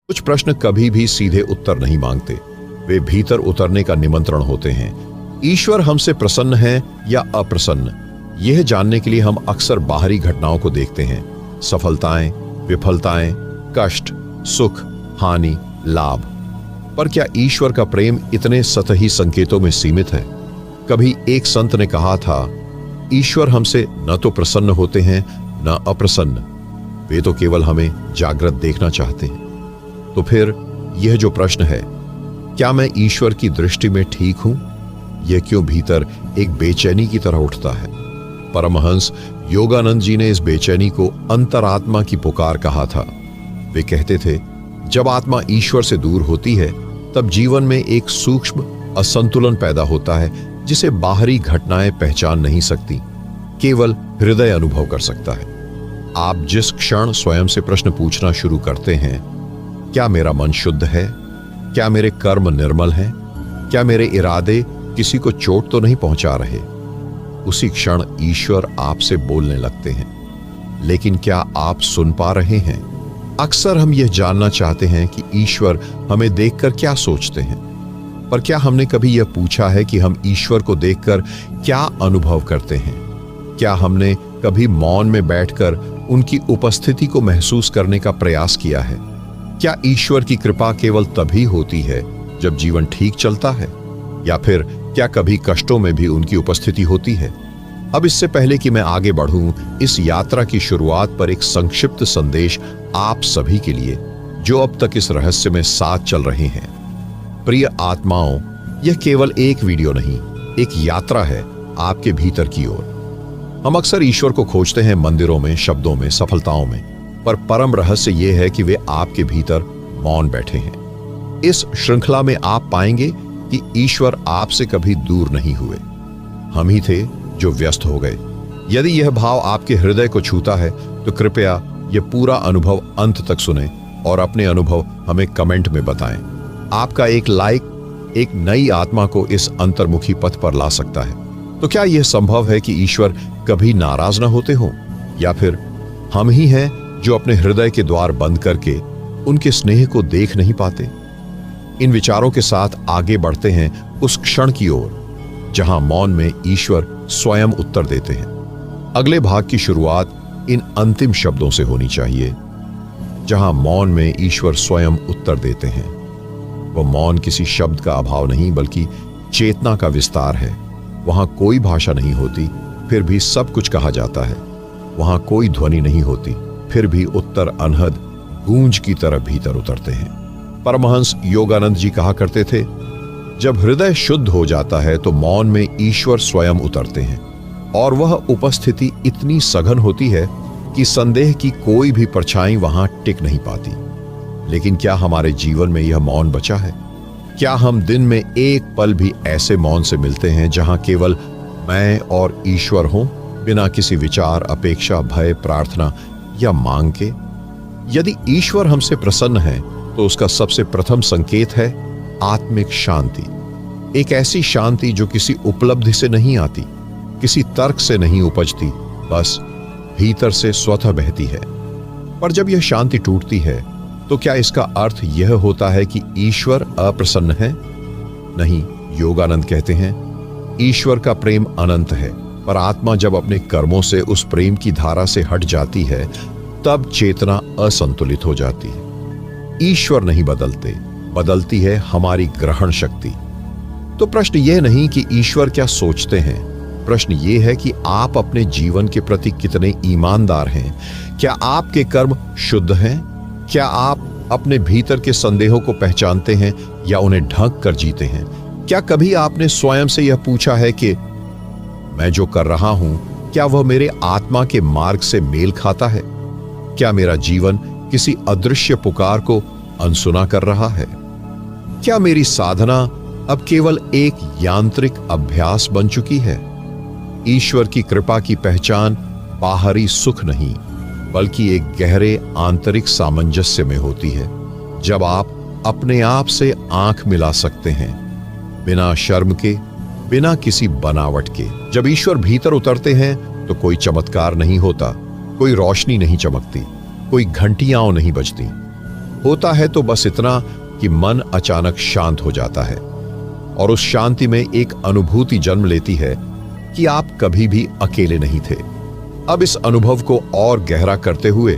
कुछ प्रश्न कभी भी सीधे उत्तर नहीं मांगते, वे भीतर उतरने का निमंत्रण होते हैं। ईश्वर हमसे प्रसन्न है या अप्रसन्न, यह जानने के लिए हम अक्सर बाहरी घटनाओं को देखते हैं, सफलताएं, विफलताएं, कष्ट, सुख, हानि, लाभ। पर क्या ईश्वर का प्रेम इतने सतही संकेतों में सीमित है? कभी एक संत ने कहा था, ईश्वर हमसे न तो प्रसन्न होते हैं न अप्रसन्न, वे तो केवल हमें जागृत देखना चाहते हैं। तो फिर यह जो प्रश्न है, क्या मैं ईश्वर की दृष्टि में ठीक हूं? यह क्यों भीतर एक बेचैनी की तरह उठता है? परमहंस योगानंद जी ने इस बेचैनी को अंतरात्मा की पुकार कहा था। वे कहते थे, जब आत्मा ईश्वर से दूर होती है तब जीवन में एक सूक्ष्म असंतुलन पैदा होता है जिसे बाहरी घटनाएं पहचान नहीं सकती, केवल हृदय अनुभव कर सकता है। आप जिस क्षण स्वयं से प्रश्न पूछना शुरू करते हैं, क्या मेरा मन शुद्ध है? क्या मेरे कर्म निर्मल हैं? क्या मेरे इरादे किसी को चोट तो नहीं पहुंचा रहे? उसी क्षण ईश्वर आपसे बोलने लगते हैं। लेकिन क्या आप सुन पा रहे हैं? अक्सर हम यह जानना चाहते हैं कि ईश्वर हमें देखकर क्या सोचते हैं, पर क्या हमने कभी यह पूछा है कि हम ईश्वर को देखकर क्या अनुभव करते हैं? क्या हमने कभी मौन में बैठकर उनकी उपस्थिति को महसूस करने का प्रयास किया है? क्या ईश्वर की कृपा केवल तभी होती है जब जीवन ठीक चलता है, या फिर क्या कभी कष्टों में भी उनकी उपस्थिति होती है? अब इससे पहले कि मैं आगे बढ़ूं, इस यात्रा की शुरुआत पर एक संक्षिप्त संदेश आप सभी के लिए जो अब तक इस रहस्य में साथ चल रहे हैं। प्रिय आत्माओं, यह केवल एक वीडियो नहीं, एक यात्रा है आपके भीतर की ओर। हम अक्सर ईश्वर को खोजते हैं मंदिरों में, शब्दों में, सफलताओं में, पर परम रहस्य यह है कि वे आपके भीतर मौन बैठे हैं। इस श्रृंखला में आप पाएंगे कि ईश्वर आपसे कभी दूर नहीं हुए, हम ही थे जो व्यस्त हो गए। यदि यह भाव आपके हृदय को छूता है तो कृपया यह पूरा अनुभव अंत तक सुने और अपने अनुभव हमें कमेंट में बताएं। आपका एक लाइक एक नई आत्मा को इस अंतर्मुखी पथ पर ला सकता है। तो क्या यह संभव है कि ईश्वर कभी नाराज न होते हों, या फिर हम ही हैं जो अपने हृदय के द्वार बंद करके उनके स्नेह को देख नहीं पाते? इन विचारों के साथ आगे बढ़ते हैं उस क्षण की ओर जहां मौन में ईश्वर स्वयं उत्तर देते हैं। अगले भाग की शुरुआत इन अंतिम शब्दों से होनी चाहिए, जहां मौन में ईश्वर स्वयं उत्तर देते हैं। वह मौन किसी शब्द का अभाव नहीं, बल्कि चेतना का विस्तार है। वहां कोई भाषा नहीं होती, फिर भी सब कुछ कहा जाता है। वहां कोई ध्वनि नहीं होती, फिर भी उत्तर अनहद गूंज की तरह भीतर उतरते हैं। परमहंस योगानंद जी कहा करते थे, जब हृदय शुद्ध हो जाता है तो मौन में ईश्वर स्वयं उतरते हैं, और वह उपस्थिति इतनी सघन होती है कि संदेह की कोई भी परछाई वहां टिक नहीं पाती। लेकिन क्या हमारे जीवन में यह मौन बचा है? क्या हम दिन में एक पल भी ऐसे मौन से मिलते हैं जहां केवल मैं और ईश्वर हों, बिना किसी विचार, अपेक्षा, भय, प्रार्थना या मांग के? यदि ईश्वर हमसे प्रसन्न है तो उसका सबसे प्रथम संकेत है आत्मिक शांति। एक ऐसी शांति जो किसी उपलब्धि से नहीं आती, किसी तर्क से नहीं उपजती, बस भीतर से स्वतः बहती है। पर जब यह शांति टूटती है तो क्या इसका अर्थ यह होता है कि ईश्वर अप्रसन्न है? नहीं, योगानंद कहते हैं, ईश्वर का प्रेम अनंत है, पर आत्मा जब अपने कर्मों से उस प्रेम की धारा से हट जाती है तब चेतना असंतुलित हो जाती है। ईश्वर नहीं बदलते, बदलती है हमारी ग्रहण शक्ति। तो प्रश्न यह नहीं कि ईश्वर क्या सोचते हैं, प्रश्न यह है कि आप अपने जीवन के प्रति कितने ईमानदार हैं। क्या आपके कर्म शुद्ध हैं? क्या आप अपने भीतर के संदेहों को पहचानते हैं या उन्हें ढक कर जीते हैं? क्या कभी आपने स्वयं से यह पूछा है कि मैं जो कर रहा हूं, क्या वह मेरे आत्मा के मार्ग से मेल खाता है? क्या मेरा जीवन किसी अदृश्य पुकार को अनसुना कर रहा है? क्या मेरी साधना अब केवल एक यांत्रिक अभ्यास बन चुकी है? ईश्वर की कृपा की पहचान बाहरी सुख नहीं, बल्कि एक गहरे आंतरिक सामंजस्य में होती है, जब आप अपने आप से आंख मिला सकते हैं, बिना शर्म के, बिना किसी बनावट के। जब ईश्वर भीतर उतरते हैं तो कोई चमत्कार नहीं होता, कोई रोशनी नहीं चमकती, कोई घंटियां नहीं बजती। होता है तो बस इतना कि मन अचानक शांत हो जाता है और उस शांति में एक अनुभूति जन्म लेती है कि आप कभी भी अकेले नहीं थे। अब इस अनुभव को और गहरा करते हुए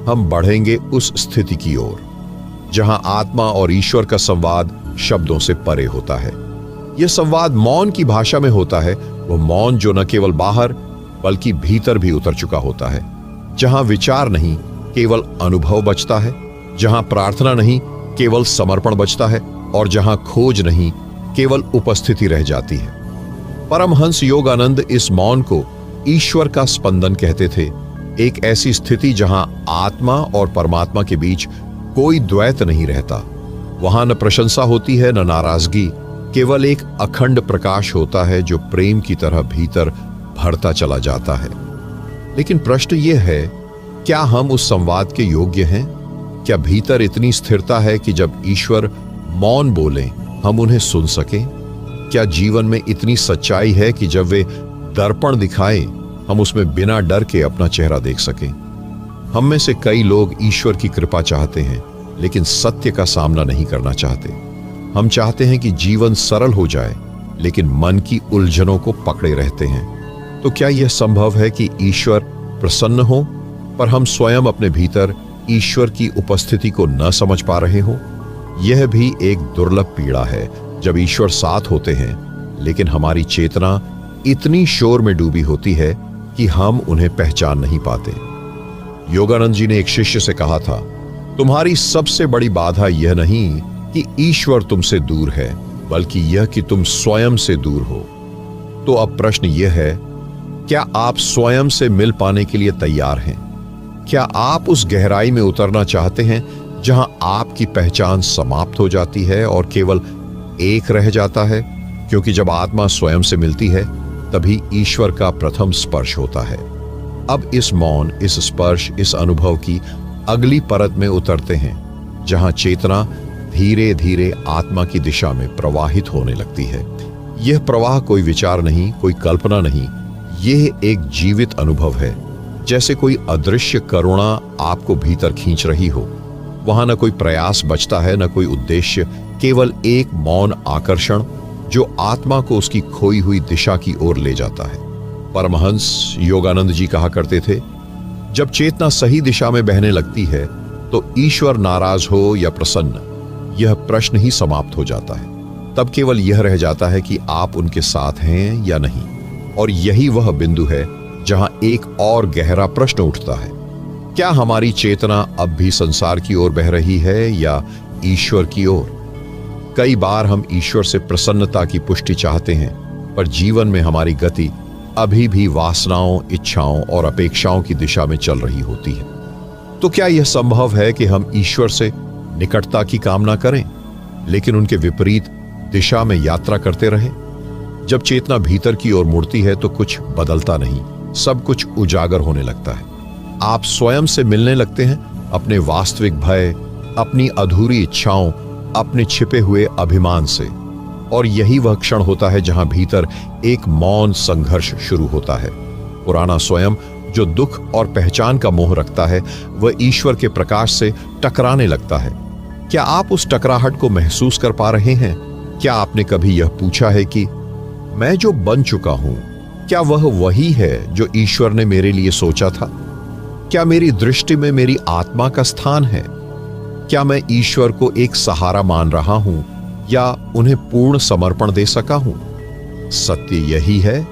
हम बढ़ेंगे उस स्थिति की ओर जहां आत्मा और ईश्वर का संवाद शब्दों से परे होता है। यह संवाद मौन की भाषा में होता है, वो मौन जो न केवल बाहर बल्कि भीतर भी उतर चुका होता है, जहां विचार नहीं केवल अनुभव बचता है, जहां प्रार्थना नहीं केवल समर्पण बचता है और जहां खोज नहीं केवल उपस्थिति रह जाती है। परमहंस योगानंद इस मौन को ईश्वर का स्पंदन कहते थे, एक ऐसी स्थिति जहां आत्मा और परमात्मा के बीच कोई द्वैत नहीं रहता। वहां न प्रशंसा होती है न नाराजगी, केवल एक अखंड प्रकाश होता है जो प्रेम की तरह भीतर भरता चला जाता है। लेकिन प्रश्न यह है, क्या हम उस संवाद के योग्य हैं? क्या भीतर इतनी स्थिरता है कि जब ईश्वर मौन बोले हम उन्हें सुन सकें? क्या जीवन में इतनी सच्चाई है कि जब वे दर्पण दिखाएं हम उसमें बिना डर के अपना चेहरा देख सकें? हम में से कई लोग ईश्वर की कृपा चाहते हैं लेकिन सत्य का सामना नहीं करना चाहते। हम चाहते हैं कि जीवन सरल हो जाए लेकिन मन की उलझनों को पकड़े रहते हैं। तो क्या यह संभव है कि ईश्वर प्रसन्न हो पर हम स्वयं अपने भीतर ईश्वर की उपस्थिति को न समझ पा रहे हो? यह भी एक दुर्लभ पीड़ा है जब ईश्वर साथ होते हैं लेकिन हमारी चेतना इतनी शोर में डूबी होती है कि हम उन्हें पहचान नहीं पाते। योगानंद जी ने एक शिष्य से कहा था, तुम्हारी सबसे बड़ी बाधा यह नहीं कि ईश्वर तुमसे दूर है बल्कि यह कि तुम स्वयं से दूर हो। तो अब प्रश्न यह है, क्या आप स्वयं से मिल पाने के लिए तैयार हैं? क्या आप उस गहराई में उतरना चाहते हैं जहां आपकी पहचान समाप्त हो जाती है और केवल एक रह जाता है? क्योंकि जब आत्मा स्वयं से मिलती है तभी ईश्वर का प्रथम स्पर्श होता है। अब इस मौन, इस स्पर्श, इस अनुभव की अगली परत में उतरते हैं जहां चेतना धीरे धीरे आत्मा की दिशा में प्रवाहित होने लगती है। यह प्रवाह कोई विचार नहीं, कोई कल्पना नहीं, यह एक जीवित अनुभव है, जैसे कोई अदृश्य करुणा आपको भीतर खींच रही हो। वहां न कोई प्रयास बचता है, न कोई उद्देश्य, केवल एक मौन आकर्षण जो आत्मा को उसकी खोई हुई दिशा की ओर ले जाता है। परमहंस योगानंद जी कहा करते थे, जब चेतना सही दिशा में बहने लगती है तो ईश्वर नाराज हो या प्रसन्न, यह प्रश्न ही समाप्त हो जाता है। तब केवल यह रह जाता है कि आप उनके साथ हैं या नहीं। और यही वह बिंदु है जहां एक और गहरा प्रश्न उठता है, क्या हमारी चेतना अब भी संसार की ओर बह रही है या ईश्वर की ओर? कई बार हम ईश्वर से प्रसन्नता की पुष्टि चाहते हैं पर जीवन में हमारी गति अभी भी वासनाओं, इच्छाओं और अपेक्षाओं की दिशा में चल रही होती है। तो क्या यह संभव है कि हम ईश्वर से निकटता की कामना करें लेकिन उनके विपरीत दिशा में यात्रा करते रहें? जब चेतना भीतर की ओर मुड़ती है तो कुछ बदलता नहीं, सब कुछ उजागर होने लगता है। आप स्वयं से मिलने लगते हैं, अपने वास्तविक भय, अपनी अधूरी इच्छाओं, अपने छिपे हुए अभिमान से। और यही वह क्षण होता है जहां भीतर एक मौन संघर्ष शुरू होता है। पुराना स्वयं जो दुख और पहचान का मोह रखता है वह ईश्वर के प्रकाश से टकराने लगता है। क्या आप उस टकराहट को महसूस कर पा रहे हैं? क्या आपने कभी यह पूछा है कि मैं जो बन चुका हूं, क्या वह वही है जो ईश्वर ने मेरे लिए सोचा था? क्या मेरी दृष्टि में मेरी आत्मा का स्थान है? क्या मैं ईश्वर को एक सहारा मान रहा हूं या उन्हें पूर्ण समर्पण दे सका हूं? सत्य यही है,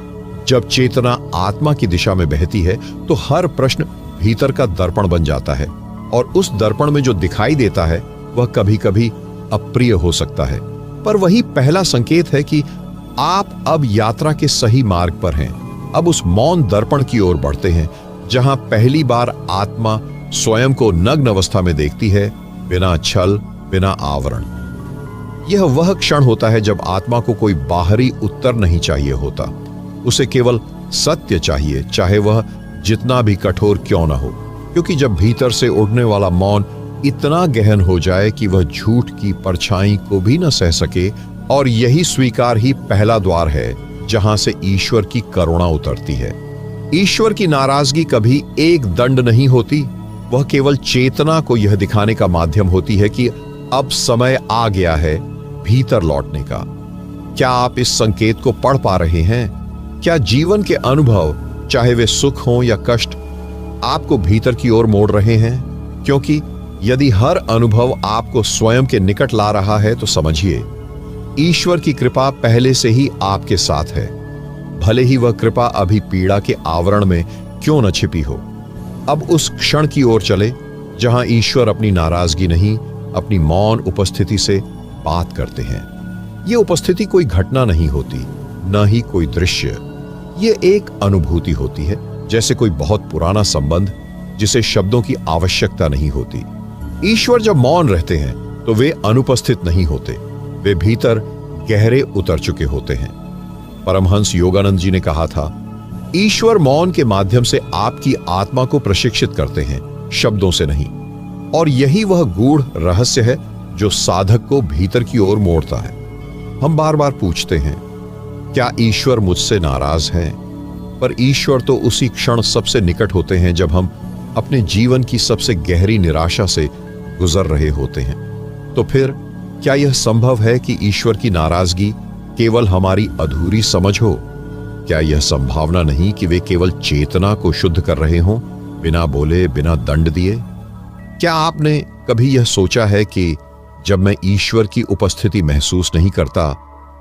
जब चेतना आत्मा की दिशा में बहती है तो हर प्रश्न भीतर का दर्पण बन जाता है और उस दर्पण में जो दिखाई देता है वह कभी कभी अप्रिय हो सकता है, पर वही पहला संकेत है कि आप अब यात्रा के सही मार्ग पर हैं। अब उस मौन दर्पण की ओर बढ़ते हैं जहां पहली बार आत्मा स्वयं को नग्न अवस्था में देखती है, बिना छल, बिना आवरण। यह वह क्षण होता है जब आत्मा को कोई बाहरी उत्तर नहीं चाहिए होता, उसे केवल सत्य चाहिए, चाहे वह जितना भी कठोर क्यों न हो। क्योंकि जब भीतर से उड़ने वाला मौन इतना गहन हो जाए कि वह झूठ की परछाई को भी न सह सके, और यही स्वीकार ही पहला द्वार है जहां से ईश्वर की करुणा उतरती है। ईश्वर की नाराजगी कभी एक दंड नहीं होती, वह केवल चेतना को यह दिखाने का माध्यम होती है कि अब समय आ गया है भीतर लौटने का। क्या आप इस संकेत को पढ़ पा रहे हैं? क्या जीवन के अनुभव, चाहे वे सुख हों या कष्ट, आपको भीतर की ओर मोड़ रहे हैं? क्योंकि यदि हर अनुभव आपको स्वयं के निकट ला रहा है तो समझिए, ईश्वर की कृपा पहले से ही आपके साथ है, भले ही वह कृपा अभी पीड़ा के आवरण में क्यों न छिपी हो। अब उस क्षण की ओर चले जहां ईश्वर अपनी नाराजगी नहीं, अपनी मौन उपस्थिति से बात करते हैं। यह उपस्थिति कोई घटना नहीं होती, न ही कोई दृश्य। यह एक अनुभूति होती है, जैसे कोई बहुत पुराना संबंध जिसे शब्दों की आवश्यकता नहीं होती। ईश्वर जब मौन रहते हैं तो वे अनुपस्थित नहीं होते, वे भीतर गहरे उतर चुके होते हैं। परमहंस योगानंद जी ने कहा था, ईश्वर मौन के माध्यम से आपकी आत्मा को प्रशिक्षित करते हैं, शब्दों से नहीं। और यही वह गूढ़ रहस्य है जो साधक को भीतर की ओर मोड़ता है। हम बार बार पूछते हैं, क्या ईश्वर मुझसे नाराज हैं? पर ईश्वर तो उसी क्षण सबसे निकट होते हैं जब हम अपने जीवन की सबसे गहरी निराशा से गुजर रहे होते हैं। तो फिर क्या यह संभव है कि ईश्वर की नाराजगी केवल हमारी अधूरी समझ हो? क्या यह संभावना नहीं कि वे केवल चेतना को शुद्ध कर रहे हों, बिना बोले, बिना दंड दिए? क्या आपने कभी यह सोचा है कि जब मैं ईश्वर की उपस्थिति महसूस नहीं करता,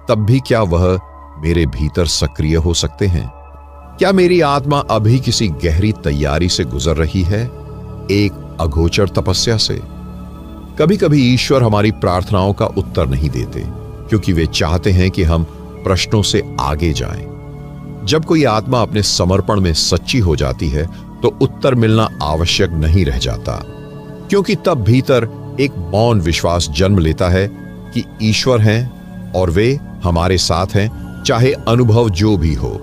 तब भी क्या वह मेरे भीतर सक्रिय हो सकते हैं? क्या मेरी आत्मा अभी किसी गहरी तैयारी से गुजर रही है, एक अगोचर तपस्या से? कभी कभी ईश्वर हमारी प्रार्थनाओं का उत्तर नहीं देते, क्योंकि वे चाहते हैं कि हम प्रश्नों से आगे जाएं। जब कोई आत्मा अपने समर्पण में सच्ची हो जाती है तो उत्तर मिलना आवश्यक नहीं रह जाता, क्योंकि तब भीतर एक मौन विश्वास जन्म लेता है कि ईश्वर हैं और वे हमारे साथ हैं, चाहे अनुभव जो भी हो।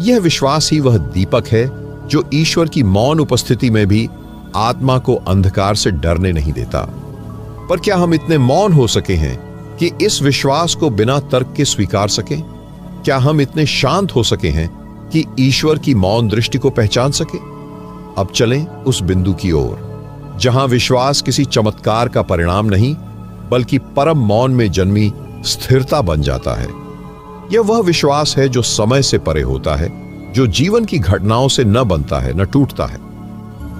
यह विश्वास ही वह दीपक है जो ईश्वर की मौन उपस्थिति में भी आत्मा को अंधकार से डरने नहीं देता। पर क्या हम इतने मौन हो सके हैं कि इस विश्वास को बिना तर्क के स्वीकार सकें? क्या हम इतने शांत हो सके हैं कि ईश्वर की मौन दृष्टि को पहचान सके? अब चलें उस बिंदु की ओर जहां विश्वास किसी चमत्कार का परिणाम नहीं, बल्कि परम मौन में जन्मी स्थिरता बन जाता है। यह वह विश्वास है जो समय से परे होता है, जो जीवन की घटनाओं से न बनता है न टूटता है।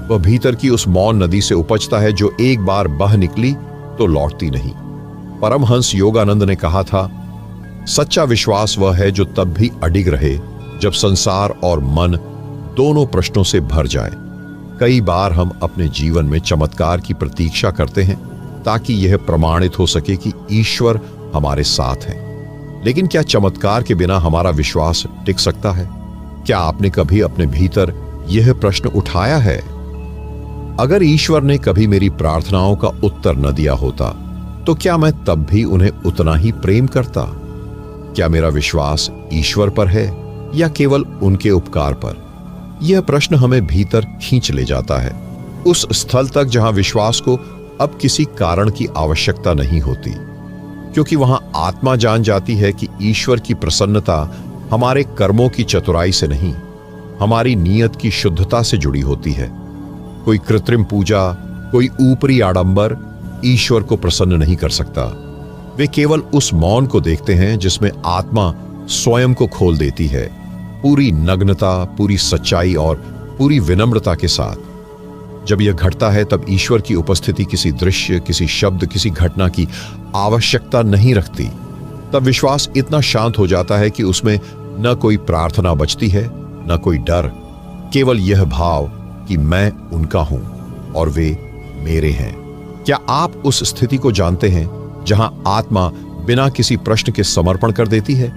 वह भीतर की उस मौन नदी से उपजता है जो एक बार बह निकली तो लौटती नहीं। परमहंस योगानंद ने कहा था, सच्चा विश्वास वह है जो तब भी अडिग रहे जब संसार और मन दोनों प्रश्नों से भर जाए। कई बार हम अपने जीवन में चमत्कार की प्रतीक्षा करते हैं ताकि यह प्रमाणित हो सके कि ईश्वर हमारे साथ है। लेकिन क्या चमत्कार के बिना हमारा विश्वास टिक सकता है? क्या आपने कभी अपने भीतर यह प्रश्न उठाया है, अगर ईश्वर ने कभी मेरी प्रार्थनाओं का उत्तर न दिया होता तो क्या मैं तब भी उन्हें उतना ही प्रेम करता? क्या मेरा विश्वास ईश्वर पर है या केवल उनके उपकार पर? यह प्रश्न हमें भीतर खींच ले जाता है, उस स्थल तक जहां विश्वास को अब किसी कारण की आवश्यकता नहीं होती, क्योंकि वहां आत्मा जान जाती है कि ईश्वर की प्रसन्नता हमारे कर्मों की चतुराई से नहीं, हमारी नीयत की शुद्धता से जुड़ी होती है। कोई कृत्रिम पूजा, कोई ऊपरी आडंबर ईश्वर को प्रसन्न नहीं कर सकता। वे केवल उस मौन को देखते हैं जिसमें आत्मा स्वयं को खोल देती है, पूरी नग्नता, पूरी सच्चाई और पूरी विनम्रता के साथ। जब यह घटता है तब ईश्वर की उपस्थिति किसी दृश्य, किसी शब्द, किसी घटना की आवश्यकता नहीं रखती। तब विश्वास इतना शांत हो जाता है कि उसमें न कोई प्रार्थना बचती है, न कोई डर, केवल यह भाव कि मैं उनका हूं और वे मेरे हैं। क्या आप उस स्थिति को जानते हैं जहां आत्मा बिना किसी प्रश्न के समर्पण कर देती है?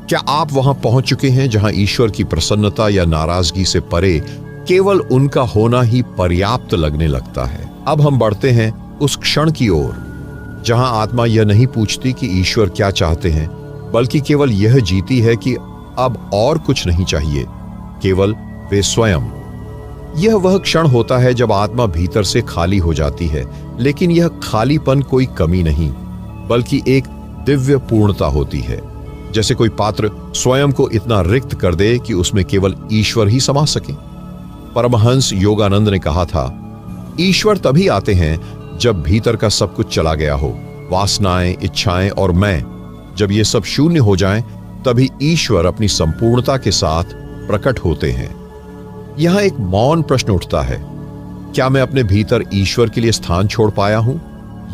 क्या आप वहां पहुंच चुके हैं जहां ईश्वर की प्रसन्नता या नाराजगी से परे केवल उनका होना ही पर्याप्त लगने लगता है? अब हम बढ़ते हैं उस क्षण की ओर जहां आत्मा यह नहीं पूछती कि ईश्वर क्या चाहते हैं, बल्कि केवल यह जीती है कि अब और कुछ नहीं चाहिए, केवल वे स्वयं। यह वह क्षण होता है जब आत्मा भीतर से खाली हो जाती है, लेकिन यह खालीपन कोई कमी नहीं, बल्कि एक दिव्य पूर्णता होती है। जैसे कोई पात्र स्वयं को इतना रिक्त कर दे कि उसमें केवल ईश्वर ही समा सके। परमहंस योगानंद ने कहा था, ईश्वर तभी आते हैं जब भीतर का सब कुछ चला गया हो, वासनाएं, इच्छाएं और मैं। जब ये सब शून्य हो जाएं, तभी ईश्वर अपनी संपूर्णता के साथ प्रकट होते हैं। यहां एक मौन प्रश्न उठता है, क्या मैं अपने भीतर ईश्वर के लिए स्थान छोड़ पाया हूं,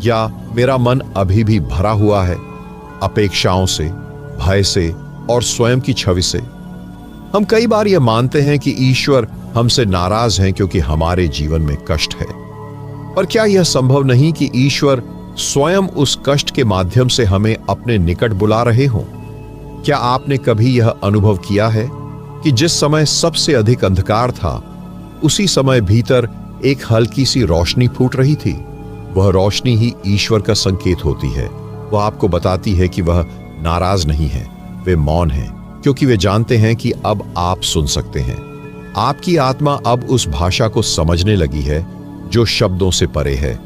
या मेरा मन अभी भी भरा हुआ है अपेक्षाओं से, भय से और स्वयं की छवि से? हम कई बार यह मानते हैं कि ईश्वर हमसे नाराज हैं क्योंकि हमारे जीवन में कष्ट है। पर क्या यह संभव नहीं कि ईश्वर स्वयं उस कष्ट के माध्यम से हमें अपने निकट बुला रहे हों? क्या आपने कभी यह अनुभव किया है कि जिस समय सबसे अधिक अंधकार था, उसी समय भीतर एक हल्की सी रोशनी फूट रही थी? वह रोशनी ही ईश्वर का संकेत होती है। वह आपको बताती है कि वह नाराज नहीं है, वे मौन हैं, क्योंकि वे जानते हैं कि अब आप सुन सकते हैं। आपकी आत्मा अब उस भाषा को समझने लगी है जो शब्दों से परे है,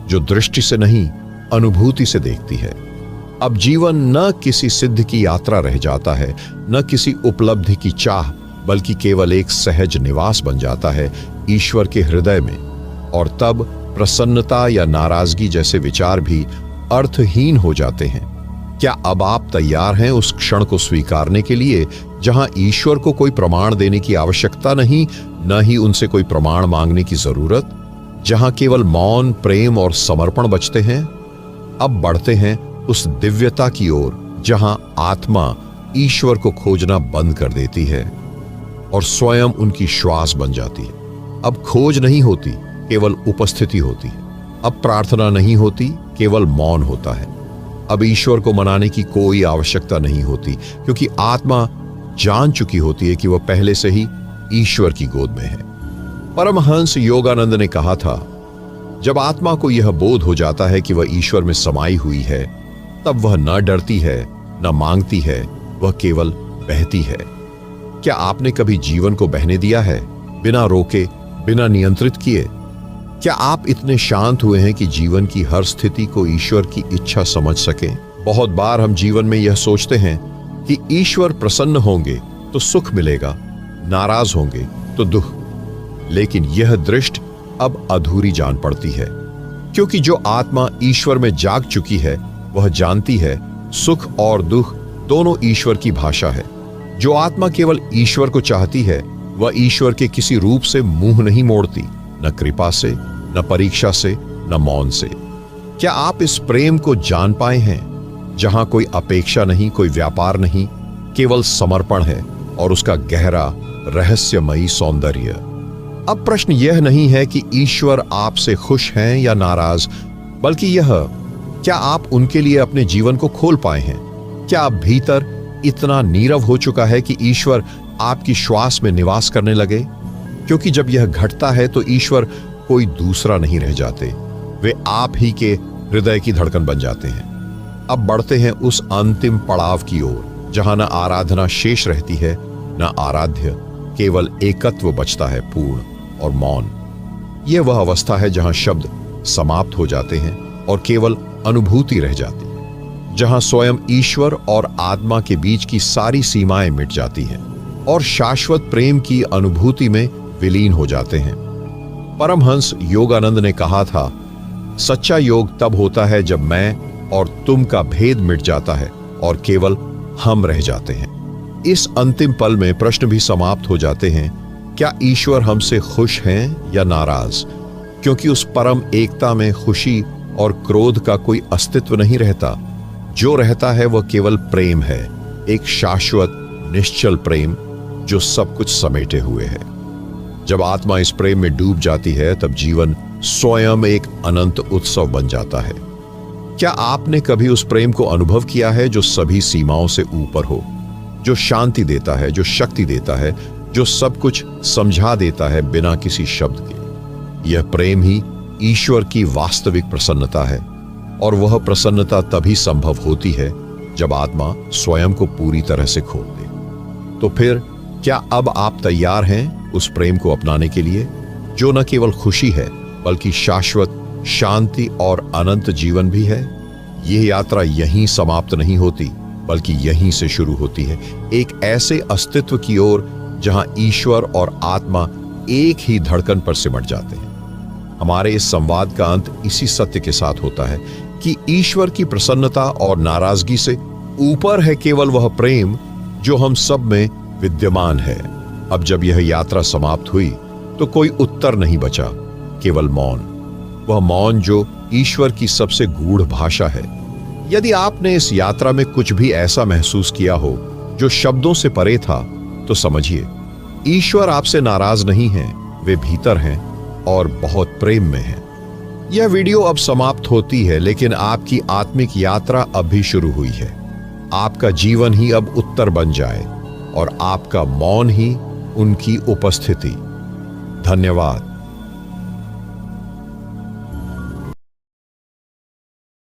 जो दृष्टि से नहीं, अनुभूति से देखती है। अब जीवन न किसी सिद्ध की यात्रा रह जाता है, न किसी उपलब्धि की चाह, बल्कि केवल एक सहज निवास बन जाता है ईश्वर के हृदय में। और तब प्रसन्नता या नाराजगी जैसे विचार भी अर्थहीन हो जाते हैं। क्या अब आप तैयार हैं उस क्षण को स्वीकारने के लिए जहां ईश्वर को कोई प्रमाण देने की आवश्यकता नहीं, न ही उनसे कोई प्रमाण मांगने की जरूरत, जहां केवल मौन, प्रेम और समर्पण बचते हैं? अब बढ़ते हैं उस दिव्यता की ओर जहां आत्मा ईश्वर को खोजना बंद कर देती है और स्वयं उनकी श्वास बन जाती है। अब खोज नहीं होती, केवल उपस्थिति होती है। अब प्रार्थना नहीं होती, केवल मौन होता है। अब ईश्वर को मनाने की कोई आवश्यकता नहीं होती, क्योंकि आत्मा जान चुकी होती है कि वह पहले से ही ईश्वर की गोद में है। परमहंस योगानंद ने कहा था, जब आत्मा को यह बोध हो जाता है कि वह ईश्वर में समाई हुई है, तब वह न डरती है, न मांगती है, वह केवल बहती है। क्या आपने कभी जीवन को बहने दिया है, बिना रोके, बिना नियंत्रित किए? क्या आप इतने शांत हुए हैं कि जीवन की हर स्थिति को ईश्वर की इच्छा समझ सकें? बहुत बार हम जीवन में यह सोचते हैं कि ईश्वर प्रसन्न होंगे तो सुख मिलेगा, नाराज होंगे तो दुख। लेकिन यह दृष्टि अब अधूरी जान पड़ती है, क्योंकि जो आत्मा ईश्वर में जाग चुकी है वह जानती है सुख और दुख दोनों ईश्वर की भाषा है। जो आत्मा केवल ईश्वर को चाहती है वह ईश्वर के किसी रूप से मुंह नहीं मोड़ती, न कृपा से, न परीक्षा से, न मौन से। क्या आप इस प्रेम को जान पाए हैं जहां कोई अपेक्षा नहीं, कोई व्यापार नहीं, केवल समर्पण है और उसका गहरा रहस्यमयी सौंदर्य? अब प्रश्न यह नहीं है कि ईश्वर आपसे खुश हैं या नाराज, बल्कि यह, क्या आप उनके लिए अपने जीवन को खोल पाए हैं? क्या आप भीतर इतना नीरव हो चुका है कि ईश्वर आपकी श्वास में निवास करने लगे? क्योंकि जब यह घटता है तो ईश्वर कोई दूसरा नहीं रह जाते, वे आप ही के हृदय की धड़कन बन जाते हैं। अब बढ़ते हैं उस अंतिम पड़ाव की ओर जहां न आराधना शेष रहती है, न आराध्य, केवल एकत्व बचता है, पूर्ण और मौन। यह वह अवस्था है जहां शब्द समाप्त हो जाते हैं और केवल अनुभूति रह जाती है, जहां स्वयं ईश्वर और आत्मा के बीच की सारी सीमाएं मिट जाती हैं और शाश्वत प्रेम की अनुभूति में विलीन हो जाते हैं। परमहंस योगानंद ने कहा था, सच्चा योग तब होता है जब मैं और तुम का भेद मिट जाता है और केवल हम रह जाते हैं। इस अंतिम पल में प्रश्न भी समाप्त हो जाते हैं, क्या ईश्वर हमसे खुश हैं या नाराज? क्योंकि उस परम एकता में खुशी और क्रोध का कोई अस्तित्व नहीं रहता। जो रहता है वह केवल प्रेम है, एक शाश्वत निश्चल प्रेम जो सब कुछ समेटे हुए है। जब आत्मा इस प्रेम में डूब जाती है तब जीवन स्वयं एक अनंत उत्सव बन जाता है। क्या आपने कभी उस प्रेम को अनुभव किया है जो सभी सीमाओं से ऊपर हो, जो शांति देता है, जो शक्ति देता है, जो सब कुछ समझा देता है बिना किसी शब्द के? यह प्रेम ही ईश्वर की वास्तविक प्रसन्नता है, और वह प्रसन्नता तभी संभव होती है जब आत्मा स्वयं को पूरी तरह से खोल दे। तो फिर क्या अब आप तैयार हैं उस प्रेम को अपनाने के लिए जो न केवल खुशी है बल्कि शाश्वत शांति और अनंत जीवन भी है? यह यात्रा यहीं समाप्त नहीं होती बल्कि यहीं से शुरू होती है, एक ऐसे अस्तित्व की ओर जहां ईश्वर और आत्मा एक ही धड़कन पर सिमट जाते हैं। हमारे इस संवाद का अंत इसी सत्य के साथ होता है कि ईश्वर की प्रसन्नता और नाराजगी से ऊपर है केवल वह प्रेम जो हम सब में विद्यमान है। अब जब यह यात्रा समाप्त हुई तो कोई उत्तर नहीं बचा, केवल मौन। वह मौन जो ईश्वर की सबसे गूढ़ भाषा है। यदि आपने इस यात्रा में कुछ भी ऐसा महसूस किया हो जो शब्दों से परे था, तो समझिए ईश्वर आपसे नाराज नहीं है, वे भीतर हैं और बहुत प्रेम में हैं। यह वीडियो अब समाप्त होती है, लेकिन आपकी आत्मिक यात्रा अब भी शुरू हुई है। आपका जीवन ही अब उत्तर बन जाए और आपका मौन ही उनकी उपस्थिति। धन्यवाद।